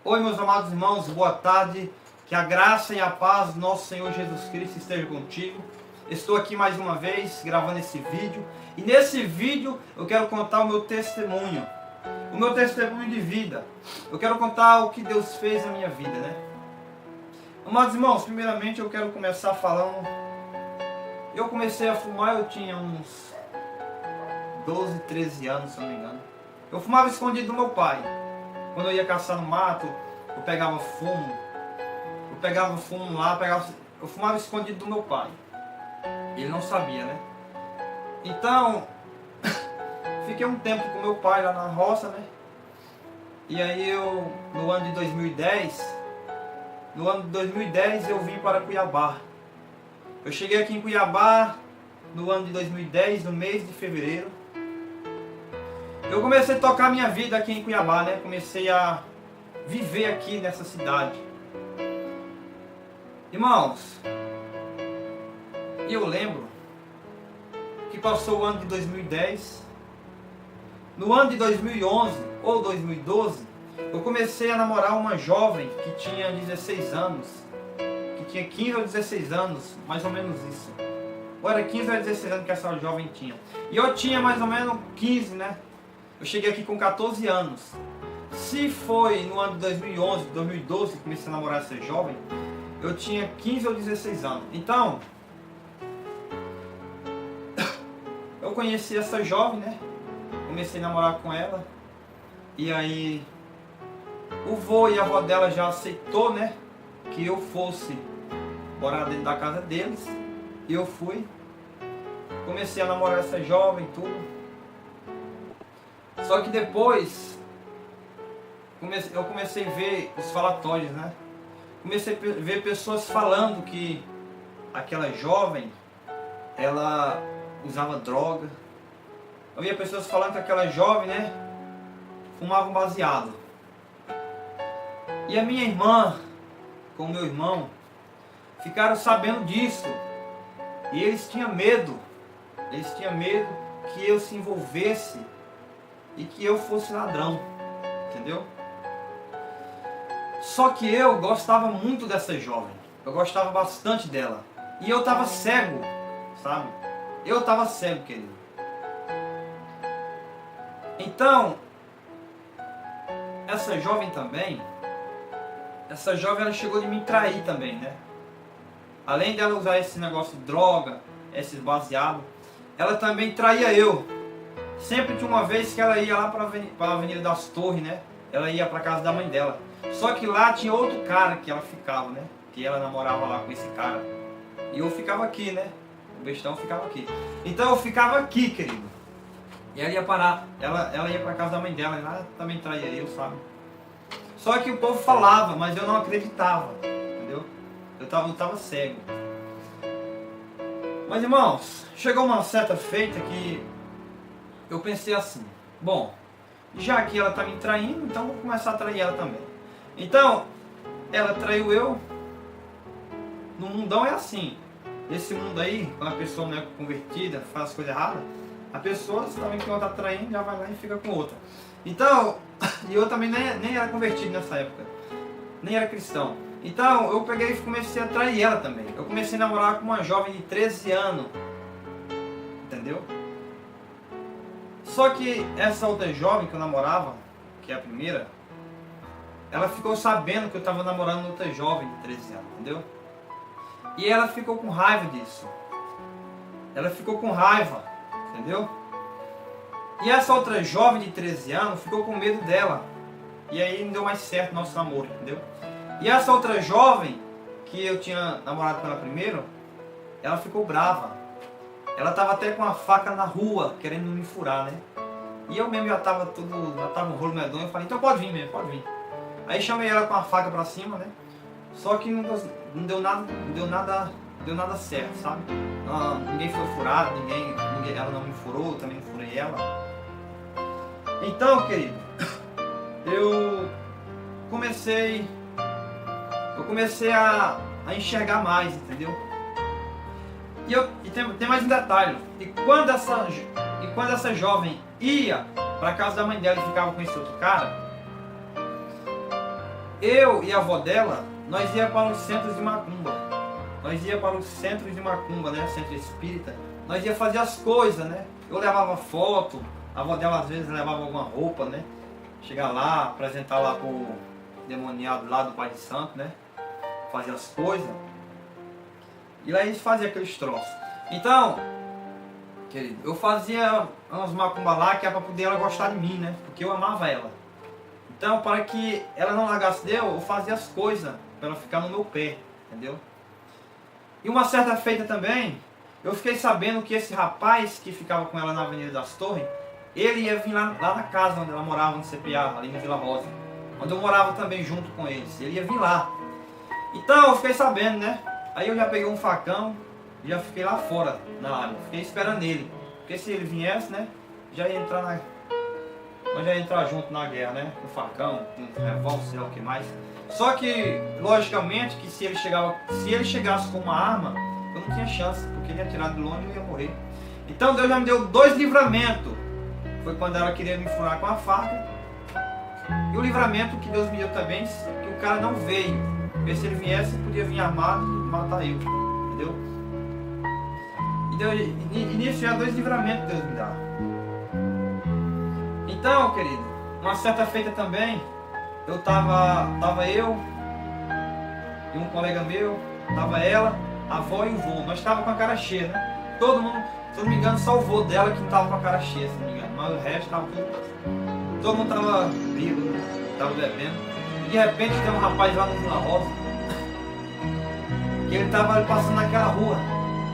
Oi, meus amados irmãos, boa tarde. Que a graça e a paz do nosso Senhor Jesus Cristo esteja contigo. Estou aqui mais uma vez gravando esse vídeo. E nesse vídeo eu quero contar o meu testemunho de vida. Eu quero contar o que Deus fez na minha vida, né? Amados irmãos, primeiramente eu quero começar falando. Eu comecei a fumar, eu tinha uns 12, 13 anos, se não me engano. Eu fumava escondido do meu pai. Quando eu ia caçar no mato, eu pegava fumo. Eu fumava escondido do meu pai. Ele não sabia, né? Então, fiquei um tempo com meu pai lá na roça, né? E aí no ano de 2010 eu vim para Cuiabá. Eu cheguei aqui em Cuiabá no ano de 2010, no mês de fevereiro. Eu comecei a tocar minha vida aqui em Cuiabá, né? Comecei a viver aqui nessa cidade. Irmãos, eu lembro que passou o ano de 2010. No ano de 2011 ou 2012, eu comecei a namorar uma jovem que tinha 16 anos. Que tinha 15 ou 16 anos, mais ou menos isso. Ou era 15 ou 16 anos que essa jovem tinha. E eu tinha mais ou menos 15, né? Eu cheguei aqui com 14 anos. Se foi no ano de 2011, 2012 que comecei a namorar essa jovem, eu tinha 15 ou 16 anos. Então, eu conheci essa jovem, né? Comecei a namorar com ela. E aí, o vô e a avó dela já aceitou, né? Que eu fosse morar dentro da casa deles. E eu fui. Comecei a namorar essa jovem e tudo. Só que depois eu comecei a ver os falatórios, né? Comecei a ver pessoas falando que aquela jovem, ela usava droga. Eu via pessoas falando que aquela jovem, né, fumava um baseado. E a minha irmã, com o meu irmão, ficaram sabendo disso. E eles tinham medo. Eles tinham medo que eu se envolvesse e que eu fosse ladrão, entendeu? Só que eu gostava muito dessa jovem, eu gostava bastante dela, e eu estava cego, sabe? Eu estava cego, querido. Então, essa jovem ela chegou de me trair também, né? Além dela usar esse negócio de droga, esses baseados, ela também traía eu. Sempre tinha uma vez que ela ia lá para a Avenida das Torres, né? Ela ia para casa da mãe dela. Só que lá tinha outro cara que ela ficava, né? Que ela namorava lá com esse cara. E eu ficava aqui, né? O bestão ficava aqui. Então eu ficava aqui, querido. E ela ia parar. Ela ia para casa da mãe dela. E lá também traía eu, sabe? Só que o povo falava, mas eu não acreditava. Entendeu? Eu tava cego. Mas irmãos, chegou uma certa feita que eu pensei assim, bom, já que ela está me traindo, então vou começar a trair ela também. Então, ela traiu eu. No mundão é assim. Esse mundo aí, quando a pessoa não é convertida, faz coisa errada, a pessoa, também que ela está traindo, já vai lá e fica com outra. Então, e eu também nem era convertido nessa época, nem era cristão. Então, eu peguei e comecei a trair ela também. Eu comecei a namorar com uma jovem de 13 anos, entendeu? Só que essa outra jovem que eu namorava, que é a primeira, ela ficou sabendo que eu estava namorando outra jovem de 13 anos, entendeu? E ela ficou com raiva disso. Ela ficou com raiva, entendeu? E essa outra jovem de 13 anos ficou com medo dela. E aí não deu mais certo nosso namoro, entendeu? E essa outra jovem, que eu tinha namorado com ela primeiro, ela ficou brava. Ela estava até com uma faca na rua, querendo me furar, né? E eu mesmo já estava um rolo medonho. Eu falei, então pode vir mesmo, pode vir. Aí chamei ela com a faca pra cima, né? Só que não deu nada certo, sabe? Ninguém foi furado, ela não me furou, eu também não furei ela. Então, querido, eu comecei a enxergar mais, entendeu? E tem mais um detalhe. E quando essa jovem ia para casa da mãe dela e ficava com esse outro cara, eu e a avó dela, nós ia para os centros de macumba. Nós ia para os centros de macumba, né? Centro espírita. Nós ia fazer as coisas, né? Eu levava foto, a avó dela às vezes levava alguma roupa, né? Chegar lá, apresentar lá pro demoniado lá do Pai de Santo, né? Fazer as coisas. E lá a gente fazia aqueles troços. Então, querido, eu fazia umas macumba lá que era para poder ela gostar de mim, né? Porque eu amava ela. Então, para que ela não largasse de eu fazia as coisas para ela ficar no meu pé, entendeu? E uma certa feita também, eu fiquei sabendo que esse rapaz que ficava com ela na Avenida das Torres, ele ia vir lá na casa onde ela morava, no CPA, ali no Vila Rosa, onde eu morava também junto com eles. Ele ia vir lá. Então, eu fiquei sabendo, né? Aí eu já peguei um facão e já fiquei lá fora na área. Fiquei esperando ele. Porque se ele viesse, né? Já ia entrar na... Nós já ia entrar junto na guerra, né? Com facão, com revólver, sei lá o que mais. Só que, logicamente, que se ele chegasse com uma arma, eu não tinha chance, porque ele ia atirar de longe e eu ia morrer. Então Deus já me deu 2 livramentos. Foi quando ela queria me furar com a faca. E o livramento que Deus me deu também, que o cara não veio. Porque se ele viesse, podia vir armado e matar eu. Entendeu? E nisso já 2 livramentos que Deus me dá. Então, querido, uma certa feita também, eu tava eu e um colega meu, tava ela, a avó e o vô. Nós tava com a cara cheia, né? Todo mundo, se eu não me engano, só o vô dela que não tava com a cara cheia, se não me engano. Mas o resto tava tudo. Todo mundo tava bêbado, tava bebendo. E de repente tem um rapaz lá no Vila Rosa, que ele tava passando naquela rua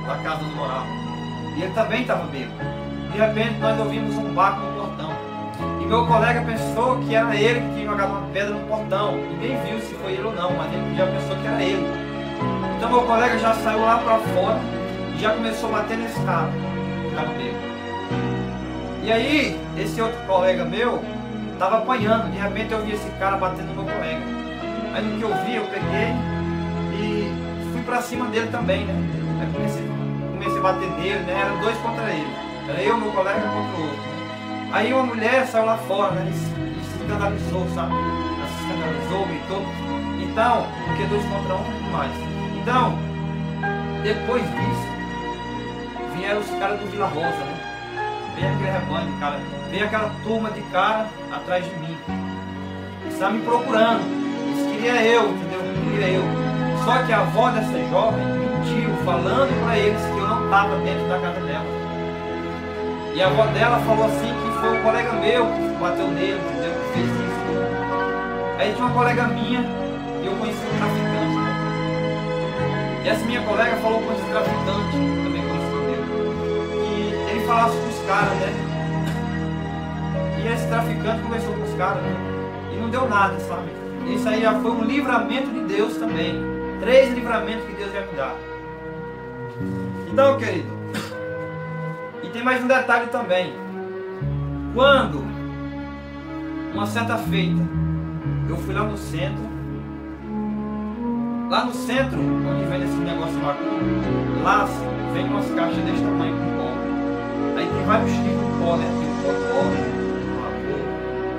da casa do morava. E ele também tava bêbado. De repente nós ouvimos um barco no portão. E meu colega pensou que era ele que tinha jogado uma pedra no portão. Ninguém viu se foi ele ou não, mas ele já pensou que era ele. Então meu colega já saiu lá pra fora e já começou a bater nesse cara que estava bêbado. E aí, esse outro colega meu estava apanhando. De repente eu vi esse cara batendo no meu colega. Aí no que eu vi, eu peguei e fui pra cima dele também, né? Aí comecei a bater nele, né? Eram 2 contra ele. Era eu e meu colega contra o outro. Aí uma mulher saiu lá fora, né? E se escandalizou, sabe? Ela se escandalizou, gritou. Então, porque 2 contra 1 e mais. Então, depois disso, vieram os caras do Vila Rosa, né? Veio aquele rebanho de cara, veio aquela turma de cara atrás de mim. Eles estavam me procurando. Eles queriam eu, entendeu? Queria eu. Só que a avó dessa jovem mentiu, falando para eles que eu não estava dentro da casa dela. E a avó dela falou assim que foi um colega meu que bateu nele, entendeu? Que fez isso. Aí tinha uma colega minha e eu conheci um traficante, né? E essa minha colega falou com esse traficante, também conheci dele, que ele falasse com os caras, né? E esse traficante conversou com os caras, né? E não deu nada, sabe? Isso aí já foi um livramento de Deus também. 3 livramentos que Deus vai me dar. Então, querido, e tem mais um detalhe também. Quando, uma certa feita, eu fui lá no centro, onde vem esse negócio macumba, lá vem umas caixas desse tamanho com pó. Aí tem vários tipos de pó, né?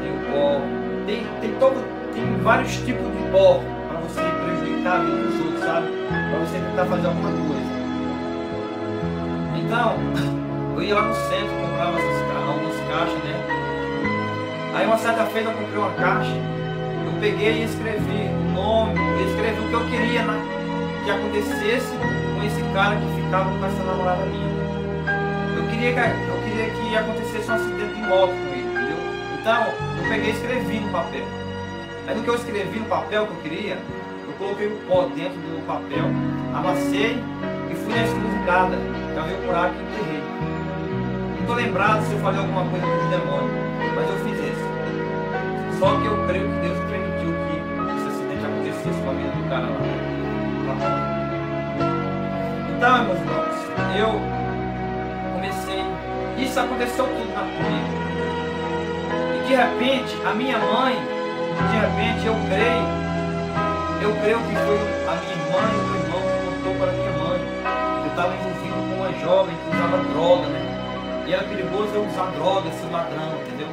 Tem o pó, tem vários tipos de pó para você prejudicar a vida dos outros, sabe? Para você tentar fazer alguma coisa. Então, eu ia lá no centro, comprava algumas caixas, né? Aí uma certa feita eu comprei uma caixa, eu peguei e escrevi o nome, eu escrevi o que eu queria, né? Que acontecesse com esse cara que ficava com essa namorada minha. Eu queria que acontecesse um acidente de moto com ele, entendeu? Então, eu peguei e escrevi no papel. Aí no que eu escrevi no papel que eu queria, eu coloquei o pó dentro do papel, amassei e fui na encruzilhada, cavei o buraco e enterrei. Não estou lembrado se eu falei alguma coisa dos demônios, mas eu fiz isso. Só que eu creio que Deus permitiu que esse acidente acontecesse com a vida do cara lá. Então, meus irmãos, eu comecei, isso aconteceu tudo comigo. E de repente, a minha mãe, eu creio que foi a minha irmã e o meu irmão que contou para a minha mãe. Eu estava envolvido com uma jovem que usava droga, né? E era perigoso eu usar droga, ser ladrão, entendeu?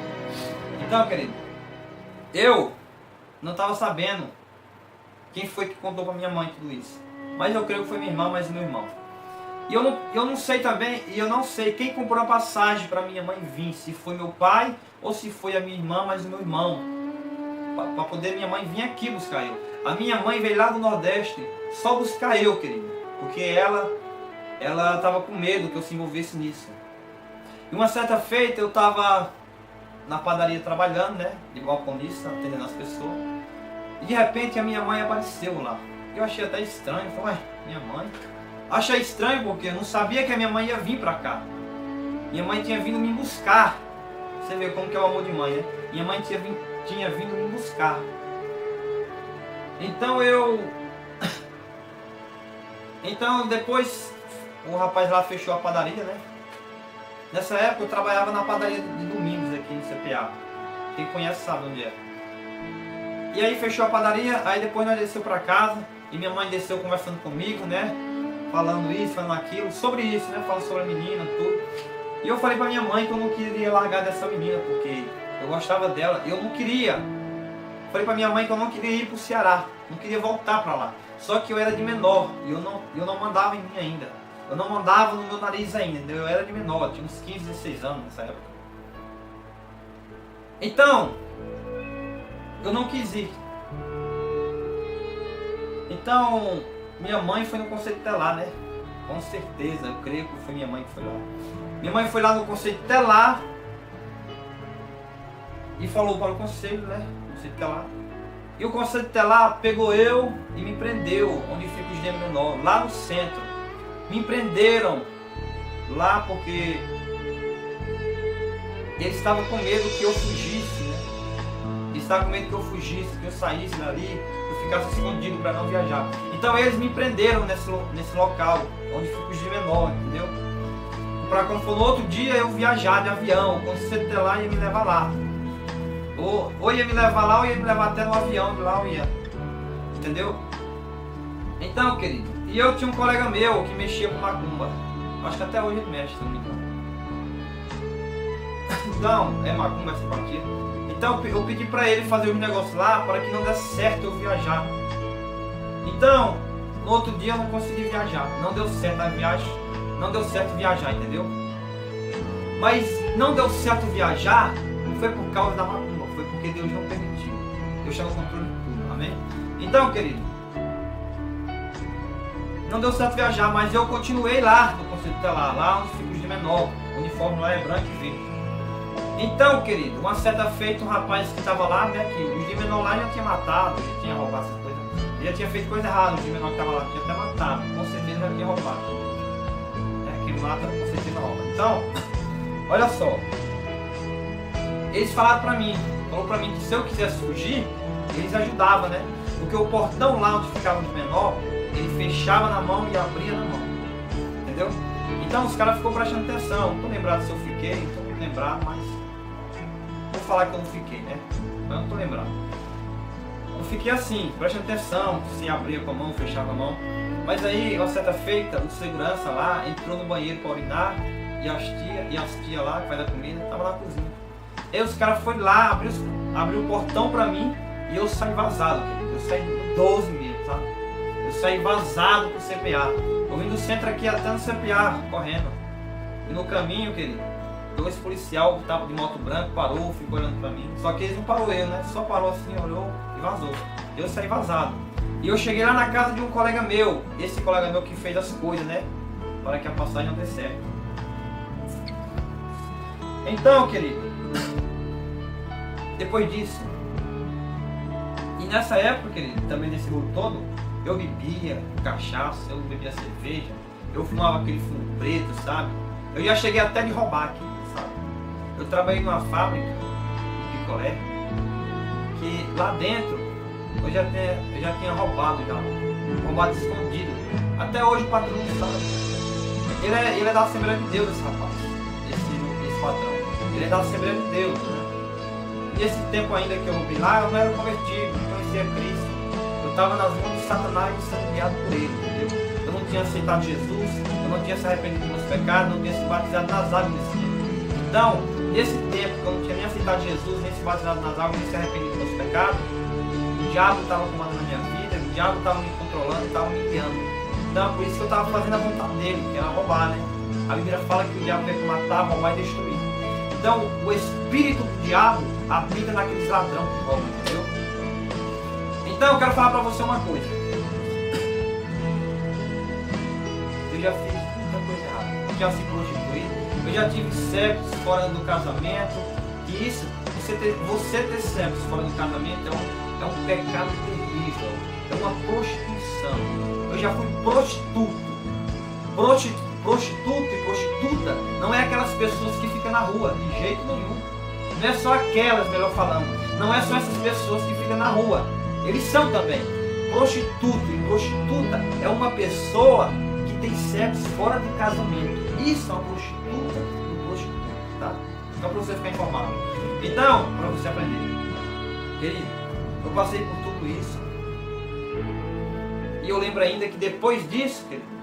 Então, querido, eu não estava sabendo quem foi que contou para minha mãe tudo isso. Mas eu creio que foi minha irmã, mas meu irmão. E eu não sei também, e eu não sei quem comprou a passagem para minha mãe vir, se foi meu pai ou se foi a minha irmã, mas o meu irmão, para poder minha mãe vir aqui buscar eu. A minha mãe veio lá do Nordeste só buscar eu, querido, porque ela estava com medo que eu se envolvesse nisso. E uma certa feita eu estava na padaria trabalhando, né, de balconista, atendendo as pessoas, e de repente a minha mãe apareceu lá. Eu achei até estranho, falei, ué, minha mãe? Achei estranho porque eu não sabia que a minha mãe ia vir pra cá. Minha mãe tinha vindo me buscar. Você vê como que é o amor de mãe, né? Minha mãe tinha vindo me buscar. Então depois o rapaz lá fechou a padaria, né? Nessa época eu trabalhava na padaria de Domingos aqui no CPA. Quem conhece sabe onde é. E aí fechou a padaria, aí depois nós desceu pra casa e minha mãe desceu conversando comigo, né? Falando isso, falando aquilo, sobre isso, né? Falando sobre a menina, tudo. E eu falei pra minha mãe que eu não queria largar dessa menina, porque eu gostava dela. Eu não queria. Falei pra minha mãe que eu não queria ir pro Ceará, não queria voltar pra lá. Só que eu era de menor e eu não mandava em mim ainda. Eu não mandava no meu nariz ainda, entendeu? Eu era de menor, tinha uns 15, 16 anos nessa época. Então, eu não quis ir. Então, minha mãe foi no conselho tutelar, né? Com certeza, eu creio que foi minha mãe que foi lá. Minha mãe foi lá no conselho tutelar e falou para o conselho, né? Conselho tutelar. E o conselho tutelar pegou eu e me prendeu, onde fica os gêmeos menores, lá no centro. Me prenderam lá porque eles estavam com medo que eu fugisse, né? Eles estavam com medo que eu fugisse, que eu saísse dali, ficasse escondido para não viajar. Então eles me prenderam nesse local, onde fica os de menor, entendeu? Para quando for no outro dia eu viajar de avião, quando você ter lá ia me levar lá. Ou ia me levar lá, ou ia me levar até no avião, de lá eu ia. Entendeu? Então, querido, e eu tinha um colega meu que mexia com macumba. Acho que até hoje ele mexe, se não me engano. Então, é macumba essa partida. Então eu pedi para ele fazer os negócios lá para que não desse certo eu viajar. Então, no outro dia eu não consegui viajar. Não deu certo a viagem. Não deu certo viajar, entendeu? Mas não deu certo viajar não foi por causa da macumba. Foi porque Deus não permitiu. Deus tinha o controle de tudo. Amém? Então, querido, não deu certo viajar, mas eu continuei lá no conselho tutelar, lá onde fica os de menor. O uniforme lá é branco e verde. Então, querido, uma certa feita, um rapaz que estava lá, né, que os de menor lá já tinha matado, já tinha roubado essas coisas, ele já tinha feito coisa errada, os de menor que estava lá tinha até matado, com certeza já tinha roubado. Quem mata, com certeza rouba. Então, olha só, eles falaram pra mim que se eu quisesse fugir, eles ajudavam, né, porque o portão lá onde ficava os menor, ele fechava na mão e abria na mão, entendeu? Então os caras ficou prestando atenção, não tô lembrado se eu fiquei, não tô lembrado, mas vou falar que eu não fiquei, né? Mas eu não tô lembrado. Eu fiquei assim, prestando atenção, se abria com a mão, fechava a mão. Mas aí, uma certa feita, o segurança lá entrou no banheiro para urinar e as tia lá, que faz a comida, tava na cozinha. Aí os caras foram lá, abriu o portão pra mim e eu saí vazado, querido. Eu saí 12 mesmo, sabe? Eu saí vazado pro CPA. Eu vim do centro aqui até no CPA, correndo. E no caminho, querido, dois policial que tava de moto branca parou, ficou olhando pra mim. Só que eles não parou eu, né? Só parou assim, olhou e vazou. Eu saí vazado. E eu cheguei lá na casa de um colega meu. Esse colega meu que fez as coisas, né? Para que a passagem não dê certo. Então, querido, depois disso, e nessa época, querido, também nesse rolo todo, eu bebia cachaça, eu bebia cerveja, eu fumava aquele fumo preto, sabe? Eu já cheguei até de roubar aqui, sabe? Eu trabalhei numa fábrica de picolé, que lá dentro eu já tinha roubado escondido. Até hoje o patrão não sabe. Ele é da Assembleia de Deus, esse rapaz, esse patrão. Ele é da Assembleia de Deus, né? E esse tempo ainda que eu roubei lá, eu não era convertido, não conhecia Cristo. Eu estava nas mãos de Satanás sendo guiado por ele, entendeu? Eu não tinha aceitado Jesus, eu não tinha se arrependido dos meus pecados, não tinha se batizado nas águas desse tempo. Então, nesse tempo que eu não tinha nem aceitado Jesus, nem se batizado nas águas, nem se arrependido dos meus pecados, o diabo estava comandando a minha vida, o diabo estava me controlando e estava me guiando. Então, por isso que eu estava fazendo a vontade dele, que era roubar, né? A Bíblia fala que o diabo veio para matar, roubar e destruir. Então, o espírito do diabo habita naqueles ladrões que roubam, entendeu? Então, eu quero falar para você uma coisa. Eu já fiz muita coisa errada. Eu já se prostituí, eu já tive sexo fora do casamento. E isso, você ter sexo fora do casamento é um pecado terrível. É uma prostituição. Eu já fui prostituto. Prostituto e prostituta não é aquelas pessoas que ficam na rua, de jeito nenhum. Não é só aquelas, melhor falando. Não é só essas pessoas que ficam na rua. Eles são também. Prostituto e prostituta é uma pessoa que tem sexo fora do casamento. Isso é uma prostituta e prostituta, tá? Só para você ficar informado. Então, para você aprender. Querido, eu passei por tudo isso. E eu lembro ainda que depois disso, querido,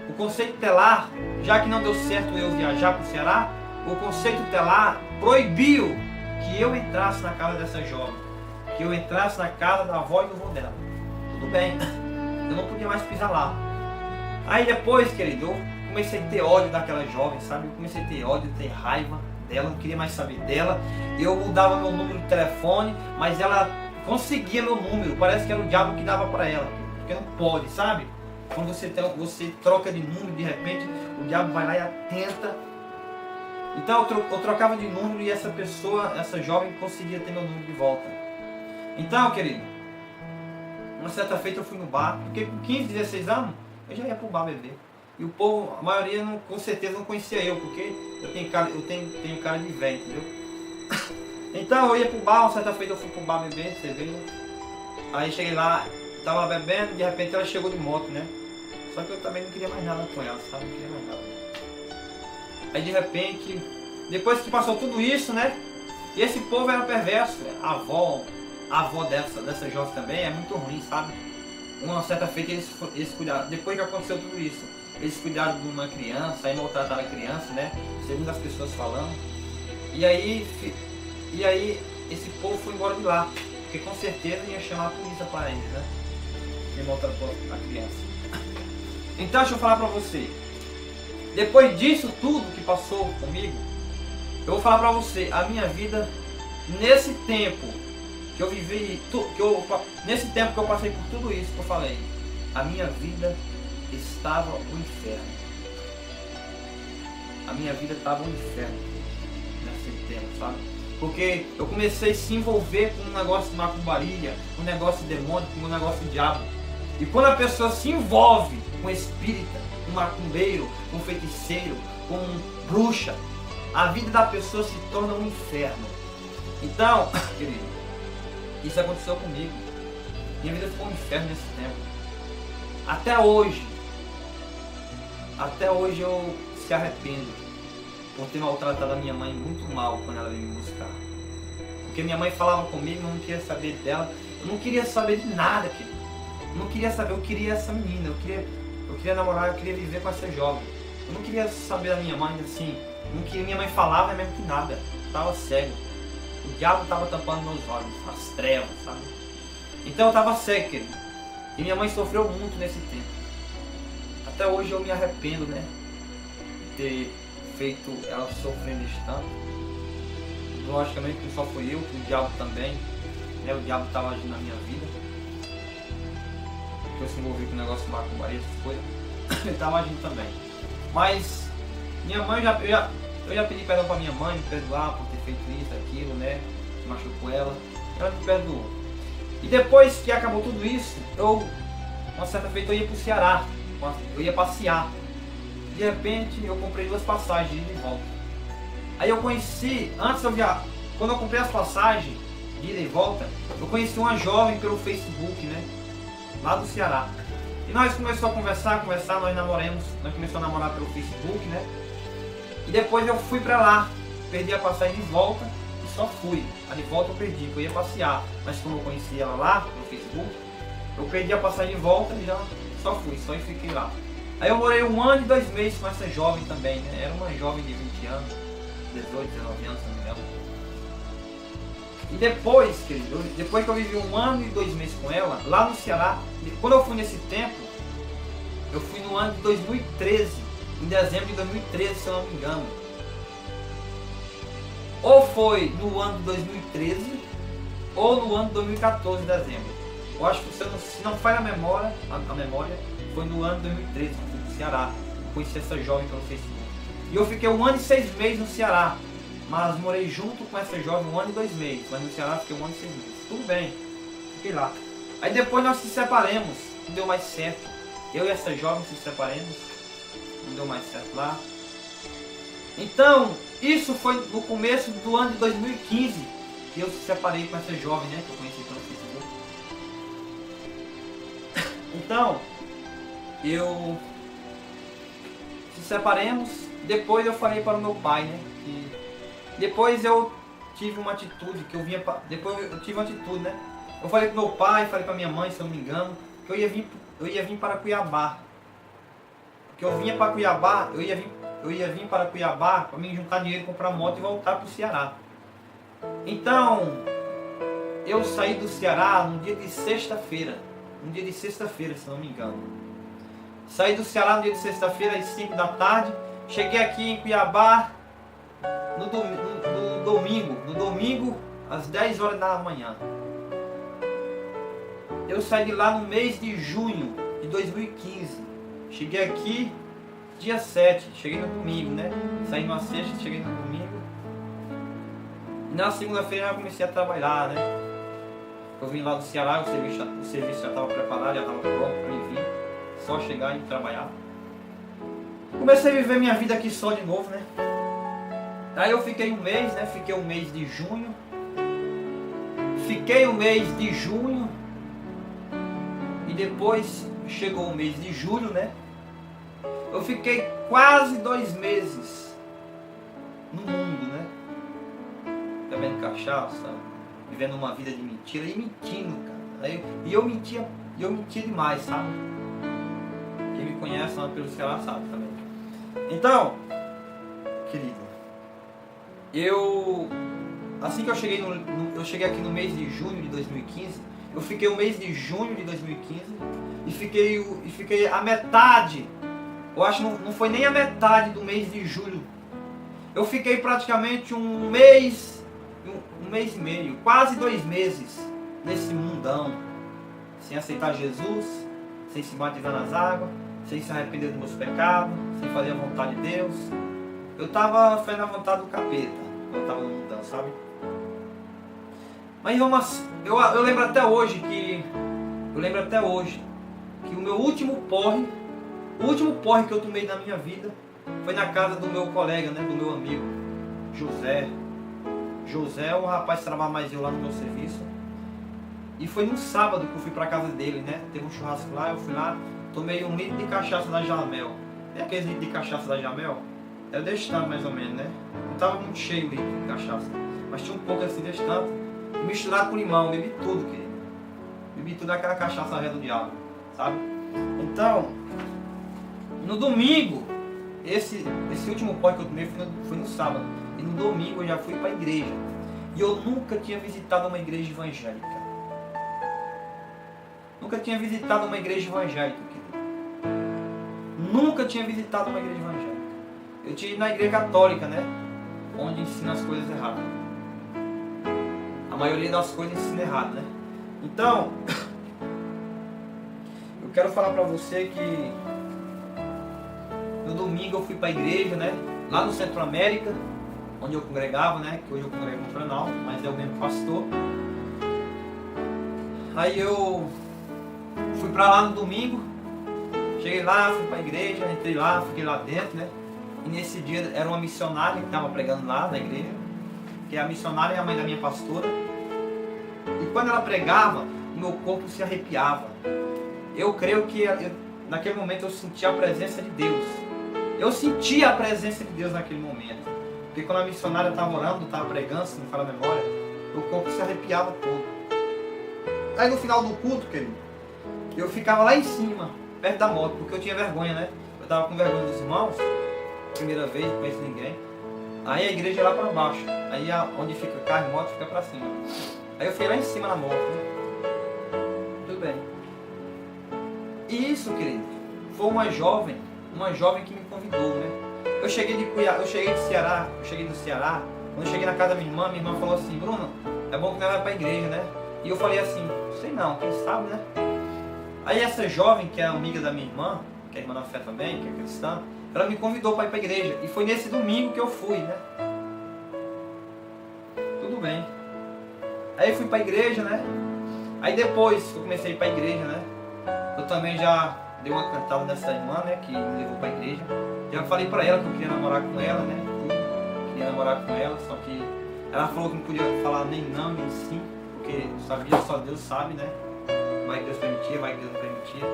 o conceito telar, já que não deu certo eu viajar para o Ceará, o conceito telar proibiu que eu entrasse na casa dessa jovem, que eu entrasse na casa da avó e do avô dela. Tudo bem, eu não podia mais pisar lá. Aí depois, querido, eu comecei a ter ódio daquela jovem, sabe? Eu comecei a ter ódio, ter raiva dela, não queria mais saber dela. Eu mudava meu número de telefone, mas ela conseguia meu número, parece que era o diabo que dava para ela, porque não pode, sabe? Quando você troca de número, de repente, o diabo vai lá e atenta. Então eu trocava de número e essa pessoa, essa jovem, conseguia ter meu número de volta. Então, querido, uma certa feita eu fui no bar, porque com 15, 16 anos, eu já ia pro bar beber. E o povo, a maioria, com certeza não conhecia eu, porque eu tenho cara de velho, entendeu? Então eu ia pro bar, uma certa feita eu fui pro bar beber, cerveja. Aí cheguei lá, tava bebendo, de repente ela chegou de moto, né? Só que eu também não queria mais nada com ela, sabe? Não queria mais nada. Aí de repente, depois que passou tudo isso, né? E esse povo era perverso. A avó dessa jovem também é muito ruim, sabe? Uma certa feita eles cuidaram, depois que aconteceu tudo isso, eles cuidaram de uma criança, aí maltrataram a criança, né? Segundo as pessoas falando. E aí esse povo foi embora de lá, porque com certeza ia chamar a polícia para eles, né? E maltratou a criança. Então deixa eu falar para você. Depois disso tudo que passou comigo, eu vou falar para você, a minha vida, nesse tempo que eu vivi, nesse tempo que eu passei por tudo isso que eu falei, a minha vida estava um inferno. A minha vida estava um inferno nesse tempo, sabe? Porque eu comecei a se envolver com um negócio de macumbaria, um negócio de demônio, com um negócio de diabo. E quando a pessoa se envolve com espírita, com macumbeiro, com feiticeiro, com bruxa, a vida da pessoa se torna um inferno. Então, querido, isso aconteceu comigo. Minha vida ficou um inferno nesse tempo. Até hoje eu se arrependo por ter maltratado a minha mãe muito mal quando ela veio me buscar. Porque minha mãe falava comigo, eu não queria saber dela, eu não queria saber de nada, querido. Eu não queria saber, eu queria essa menina, eu queria namorar, eu queria viver com essa jovem. Eu não queria saber da minha mãe, assim, não queria, minha mãe falava mesmo que nada, eu estava cego. O diabo estava tampando meus olhos, as trevas, sabe? Então eu estava cego, querido. E minha mãe sofreu muito nesse tempo. Até hoje eu me arrependo, né? De ter feito ela sofrer nesse tanto. Logicamente que não só fui eu, que o diabo também, né? O diabo estava agindo na minha vida. Eu se envolvi com o negócio de macumbaria, essas coisas. Ele estava agindo também. Mas minha mãe, eu já pedi perdão para minha mãe, me perdoar por ter feito isso, aquilo, né? Que machucou ela. Ela me perdoou. E depois que acabou tudo isso, uma certa feita eu ia para o Ceará. Eu ia passear. De repente eu comprei 2 passagens de ida e volta. Aí eu conheci, quando eu comprei as passagens de ida e volta, eu conheci uma jovem pelo Facebook, né? Lá do Ceará. E nós começamos a conversar, nós namoramos, nós começamos a namorar pelo Facebook, né? E depois eu fui pra lá, perdi a passagem de volta e só fui. A de volta eu perdi, porque eu ia passear. Mas como eu conheci ela lá no Facebook, eu perdi a passagem de volta e já só fiquei lá. Aí eu morei 1 ano e 2 meses com essa jovem também, né? Era uma jovem de 20 anos, 18, 19 anos, se não me engano. E depois, querido, depois que eu vivi 1 ano e 2 meses com ela, lá no Ceará, quando eu fui nesse tempo, eu fui no ano de 2013, em dezembro de 2013, se eu não me engano. Ou foi no ano de 2013, ou no ano de 2014, em dezembro. Eu acho que se não falha a memória, foi no ano de 2013 que eu fui no Ceará. Eu conheci essa jovem pelo Facebook. E eu fiquei 1 ano e 6 meses no Ceará. Mas morei junto com essa jovem 1 ano e 2 meses. Mas no Ceará fiquei 1 ano e 6 meses. Tudo bem, fiquei lá. Aí depois nós se separamos. Não deu mais certo. Eu e essa jovem se separamos. Não deu mais certo lá. Então, isso foi no começo do ano de 2015 que eu se separei com essa jovem, né? Que eu conheci pelo Facebook. Então, eu se separamos. Depois eu falei para o meu pai, né? Que depois eu tive uma atitude que eu vinha. Depois eu tive uma atitude, né? Eu falei para o meu pai, falei para minha mãe, se eu não me engano, que eu ia vir para Cuiabá. Porque eu vinha para Cuiabá, eu ia vir para Cuiabá para me juntar dinheiro, comprar moto e voltar para o Ceará. Então, eu saí do Ceará no dia de sexta-feira. No dia de sexta-feira, se não me engano. Saí do Ceará no dia de sexta-feira, às 5 da tarde. Cheguei aqui em Cuiabá no domingo, às 10 horas da manhã. Eu saí de lá no mês de junho de 2015. Cheguei aqui dia 7, cheguei no domingo, né? Saí numa sexta, cheguei no domingo. E na segunda-feira já comecei a trabalhar, né? Eu vim lá do Ceará, o serviço já estava preparado, já estava pronto para mim vir. Só chegar e trabalhar. Comecei a viver minha vida aqui só de novo, né? Aí eu fiquei 1 mês, né? Fiquei 1 mês de junho. Fiquei 1 mês de junho. E depois chegou o mês de julho, né? Eu fiquei quase 2 meses no mundo, né? Bebendo cachaça, vivendo uma vida de mentira e mentindo, cara. E eu mentia demais, sabe? Quem me conhece lá pelo Ceará sabe também. Então, querido, assim que eu cheguei eu cheguei aqui no mês de junho de 2015, eu fiquei o mês de junho de 2015 e fiquei a metade, eu acho que não foi nem a metade do mês de julho. Eu fiquei praticamente um mês e meio, quase 2 meses nesse mundão, sem aceitar Jesus, sem se batizar nas águas, sem se arrepender dos meus pecados, sem fazer a vontade de Deus. Eu estava fazendo a vontade do capeta, quando eu estava no mundão, sabe? Mas eu lembro até hoje que o meu último porre que eu tomei na minha vida foi na casa do meu colega, né, do meu amigo José. José é um rapaz que trabalha mais eu lá no meu serviço. E foi num sábado que eu fui pra casa dele, né? Teve um churrasco lá, eu fui lá, tomei 1 litro de cachaça da Jamel. É aquele litro de cachaça da Jamel? Era desse tanto mais ou menos, né? Não tava muito cheio o litro de cachaça, mas tinha um pouco assim desse tanto. Misturado com limão, bebi tudo, querido. Bebi tudo aquela cachaça ré do diabo, sabe? Então, no domingo, esse último pó que eu tomei foi no sábado. E no domingo eu já fui para a igreja. E eu nunca tinha visitado uma igreja evangélica. Nunca tinha visitado uma igreja evangélica, querido. Nunca tinha visitado uma igreja evangélica. Eu tinha ido na igreja católica, né? Onde ensina as coisas erradas. A maioria das coisas ensina errado, né? Então, eu quero falar para você que no domingo eu fui para a igreja, né? Lá no Centro América, onde eu congregava, né? Que hoje eu congrego no Planalto, mas é o mesmo pastor. Aí eu fui para lá no domingo, cheguei lá, fui para a igreja, entrei lá, fiquei lá dentro, né? E nesse dia era uma missionária que estava pregando lá na igreja, que a missionária é a mãe da minha pastora. E quando ela pregava, o meu corpo se arrepiava. Eu creio que naquele momento eu sentia a presença de Deus. Eu sentia a presença de Deus naquele momento. Porque quando a missionária estava orando, estava pregando, se não fala a memória, o corpo se arrepiava todo. Aí no final do culto, querido, eu ficava lá em cima, perto da moto, porque eu tinha vergonha, né? Eu estava com vergonha dos irmãos, primeira vez, não conheço ninguém. Aí a igreja é lá para baixo. Aí onde fica carro e moto fica para cima. Aí eu fui lá em cima na moto, né? Tudo bem. E isso, querido, foi uma jovem que me convidou, né? Eu cheguei do Ceará. Quando eu cheguei na casa da minha irmã falou assim: Bruno, é bom que nós vamos para a igreja, né? E eu falei assim: sei não, quem sabe, né? Aí essa jovem, que é amiga da minha irmã, que é irmã da fé também, que é cristã, ela me convidou para ir para a igreja. E foi nesse domingo que eu fui, né? Tudo bem. Aí eu fui para a igreja, né? Aí depois que eu comecei a ir para a igreja, né? Eu também já dei uma cantada nessa irmã, né? Que me levou para a igreja. Já falei para ela que eu queria namorar com ela, né? Queria namorar com ela, só que ela falou que não podia falar nem não, nem sim. Porque sabia, só Deus sabe, né? Vai que Deus permitia, vai que Deus não permitia.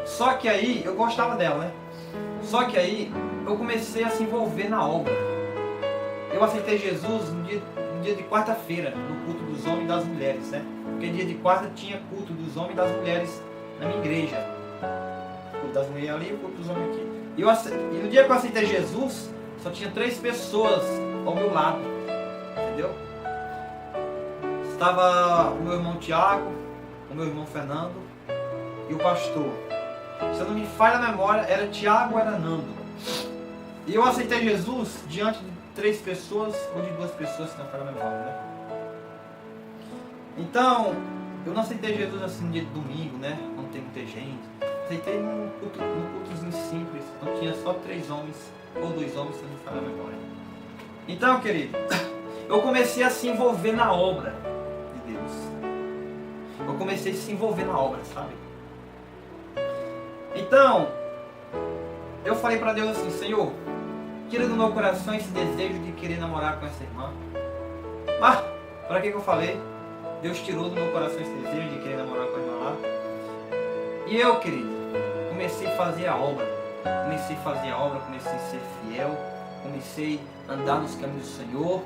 Só que aí, eu gostava dela, né? Só que aí, eu comecei a se envolver na obra. Eu aceitei Jesus no dia de quarta-feira, no culto dos homens e das mulheres, né? Porque dia de quarta tinha culto dos homens e das mulheres na minha igreja. O culto das mulheres ali e o culto dos homens aqui. E no dia que eu aceitei Jesus, só tinha 3 pessoas ao meu lado. Entendeu? Estava o meu irmão Tiago, o meu irmão Fernando e o pastor. Se eu não me falha a memória, era Tiago ou era Nando. E eu aceitei Jesus diante de 3 pessoas ou de 2 pessoas, se não falha a memória, né? Então, eu não aceitei Jesus assim no dia de domingo, né? Não tem muita gente. Aceitei num cultozinho simples, não tinha só 3 homens ou 2 homens, se não me falha a memória. Então, querido, eu comecei a se envolver na obra de Deus. Eu comecei a se envolver na obra, sabe? Então, eu falei para Deus assim: Senhor, tira do meu coração esse desejo de querer namorar com essa irmã. Mas, para que eu falei? Deus tirou do meu coração esse desejo de querer namorar com a irmã lá. E eu, querido, comecei a fazer a obra. Comecei a ser fiel. Comecei a andar nos caminhos do Senhor.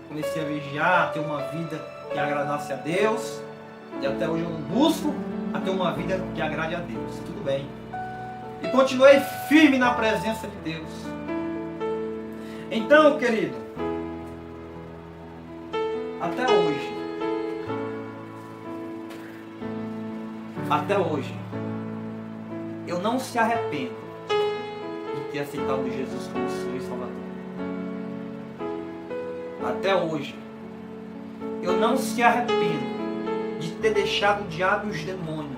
Comecei a vigiar, a ter uma vida que agradasse a Deus. E até hoje eu não busco a ter uma vida que agrade a Deus. Tudo bem. E continuei firme na presença de Deus. Então, querido, até hoje, eu não se arrependo de ter aceitado Jesus como Senhor e Salvador. Até hoje, eu não se arrependo de ter deixado o diabo e os demônios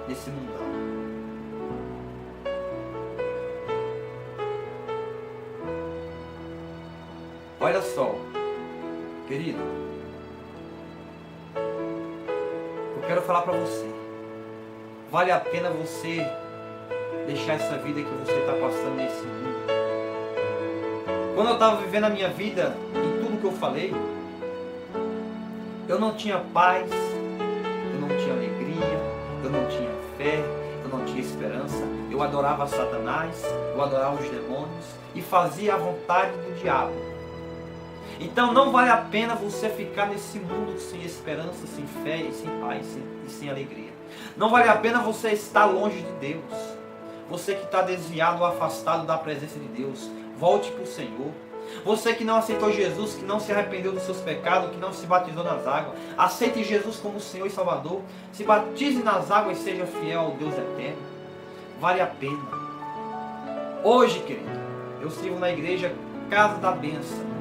nesse mundão. Olha só, querido, eu quero falar para você. Vale a pena você deixar essa vida que você está passando nesse mundo. Quando eu estava vivendo a minha vida, em tudo que eu falei, eu não tinha paz, eu não tinha alegria, eu não tinha fé, eu não tinha esperança. Eu adorava Satanás, eu adorava os demônios e fazia a vontade do diabo. Então não vale a pena você ficar nesse mundo sem esperança, sem fé e sem paz e sem alegria. Não vale a pena você estar longe de Deus. Você que está desviado ou afastado da presença de Deus, volte para o Senhor. Você que não aceitou Jesus, que não se arrependeu dos seus pecados, que não se batizou nas águas, aceite Jesus como Senhor e Salvador. Se batize nas águas e seja fiel ao Deus eterno. Vale a pena. Hoje, querido, eu sirvo na igreja Casa da Bênção.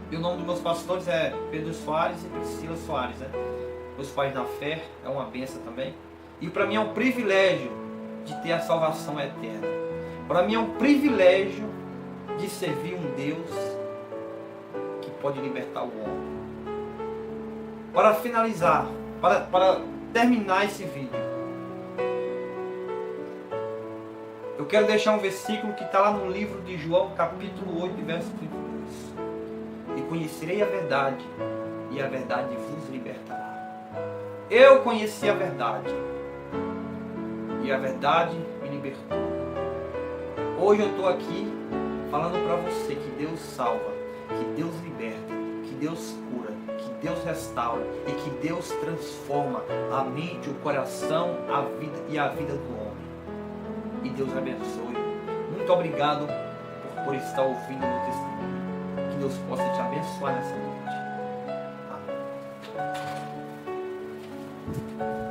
E o nome dos meus pastores é Pedro Soares e Priscila Soares, né? Meus pais na fé, é uma bênção também. E para mim é um privilégio de ter a salvação eterna. Para mim é um privilégio de servir um Deus que pode libertar o homem. Para finalizar, para terminar esse vídeo, eu quero deixar um versículo que está lá no livro de João, capítulo 8, verso 32. E conhecerei a verdade, e a verdade vos libertará. Eu conheci a verdade, e a verdade me libertou. Hoje eu estou aqui falando para você que Deus salva, que Deus liberta, que Deus cura, que Deus restaura e que Deus transforma a mente, o coração, a vida e a vida do homem. E Deus abençoe. Muito obrigado por por estar ouvindo o meu testemunho. Que Deus possa te abençoar nessa noite. Amém.